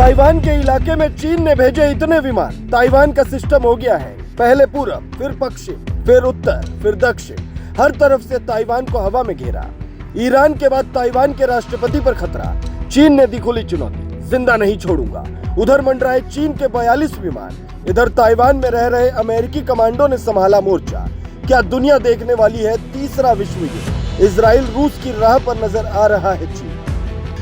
Taiwan के इलाके में चीन ने भेजे इतने विमान, ताइवान का सिस्टम हो गया है पहले पूरब, फिर पश्चिम, फिर उत्तर, फिर दक्षिण, हर तरफ से ताइवान को हवा में घेरा। ईरान के बाद ताइवान के राष्ट्रपति पर खतरा, चीन ने दी खुली चुनौती, जिंदा नहीं छोड़ूंगा। उधर मंडराए चीन के 42 विमान, इधर ताइवान में रह रहे अमेरिकी कमांडो ने संभाला मोर्चा। क्या दुनिया देखने वाली है तीसरा विश्व युद्ध? इजराइल रूस की राह पर नजर आ रहा है चीन।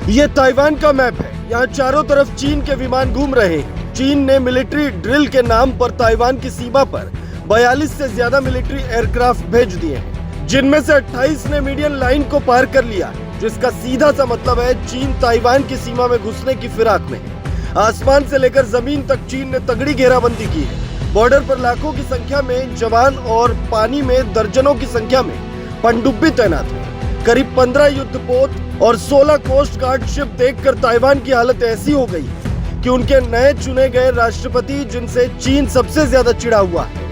ये ताइवान का मैप है, यहाँ चारों तरफ चीन के विमान घूम रहे हैं। चीन ने मिलिट्री ड्रिल के नाम पर ताइवान की सीमा पर 42 से ज्यादा मिलिट्री एयरक्राफ्ट भेज दिए हैं, जिनमें से 28 ने मीडियन लाइन को पार कर लिया, जिसका सीधा सा मतलब है चीन ताइवान की सीमा में घुसने की फिराक में है। आसमान से लेकर जमीन तक चीन ने तगड़ी घेराबंदी की है। बॉर्डर पर लाखों की संख्या में जवान और पानी में दर्जनों की संख्या में पनडुब्बी तैनात है। करीब 15 युद्धपोत और 16 कोस्ट गार्ड शिप देखकर ताइवान की हालत ऐसी हो गई कि उनके नए चुने गए राष्ट्रपति, जिनसे चीन सबसे ज्यादा चिढ़ा हुआ है,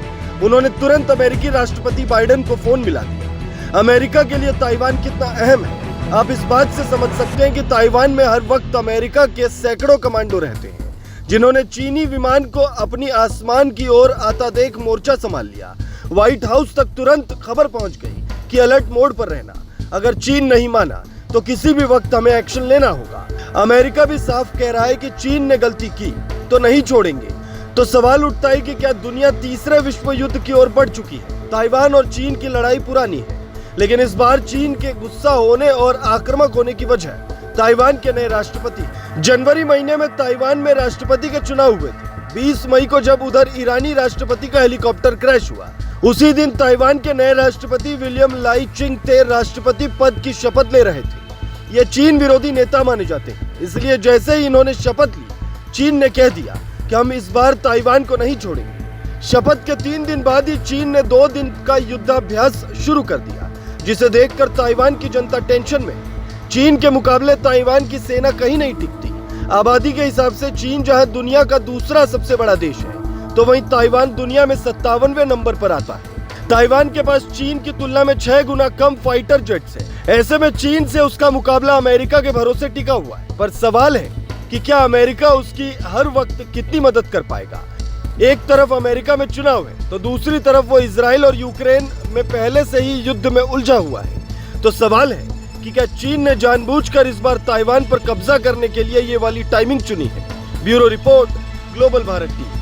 उन्होंने तुरंत अमेरिकी राष्ट्रपति बाइडेन को फोन मिला दिया। अमेरिका के लिए ताइवान कितना अहम है आप इस बात से समझ सकते हैं कि ताइवान में हर वक्त अमेरिका के सैकड़ों कमांडो रहते हैं, जिन्होंने चीनी विमान को अपनी आसमान की ओर आता देख मोर्चा संभाल लिया। व्हाइट हाउस तक तुरंत खबर पहुंच गई कि अलर्ट मोड पर रहना, अगर चीन नहीं माना तो किसी भी वक्त हमें एक्शन लेना होगा। अमेरिका भी साफ कह रहा है कि चीन ने गलती की तो नहीं छोड़ेंगे। तो सवाल उठता है कि क्या दुनिया तीसरे विश्व युद्ध की ओर बढ़ चुकी है? ताइवान और चीन की लड़ाई पुरानी है, लेकिन इस बार चीन के गुस्सा होने और आक्रामक होने की वजह ताइवान के नए राष्ट्रपति। जनवरी महीने में ताइवान में राष्ट्रपति के चुनाव हुए थे। 20 मई को जब उधर ईरानी राष्ट्रपति का हेलीकॉप्टर क्रैश हुआ, उसी दिन ताइवान के नए राष्ट्रपति विलियम लाई चिंग ते राष्ट्रपति पद की शपथ ले रहे थे। ये चीन विरोधी नेता माने जाते हैं, इसलिए जैसे ही इन्होंने शपथ ली, चीन ने कह दिया कि हम इस बार ताइवान को नहीं छोड़ेंगे। शपथ के 3 दिन बाद ही चीन ने 2 दिन का युद्धाभ्यास शुरू कर दिया, जिसे देखकर ताइवान की जनता टेंशन में। चीन के मुकाबले ताइवान की सेना कहीं नहीं टिकती। आबादी के हिसाब से चीन जहां दुनिया का दूसरा सबसे बड़ा देश है, तो वहीं ताइवान दुनिया में 57वें नंबर पर आता है। ताइवान के पास चीन की तुलना में 6 गुना कम फाइटर जेट्स है। ऐसे में चीन से उसका मुकाबला अमेरिका के भरोसे टिका हुआ है। पर सवाल है कि क्या अमेरिका उसकी हर वक्त कितनी मदद कर पाएगा? एक तरफ अमेरिका में चुनाव है, तो दूसरी तरफ वो इजराइल और यूक्रेन में पहले से ही युद्ध में उलझा हुआ है। तो सवाल है कि क्या चीन ने जानबूझकर इस बार ताइवान पर कब्जा करने के लिए ये वाली टाइमिंग चुनी है? Bureau report, global Bharat TV.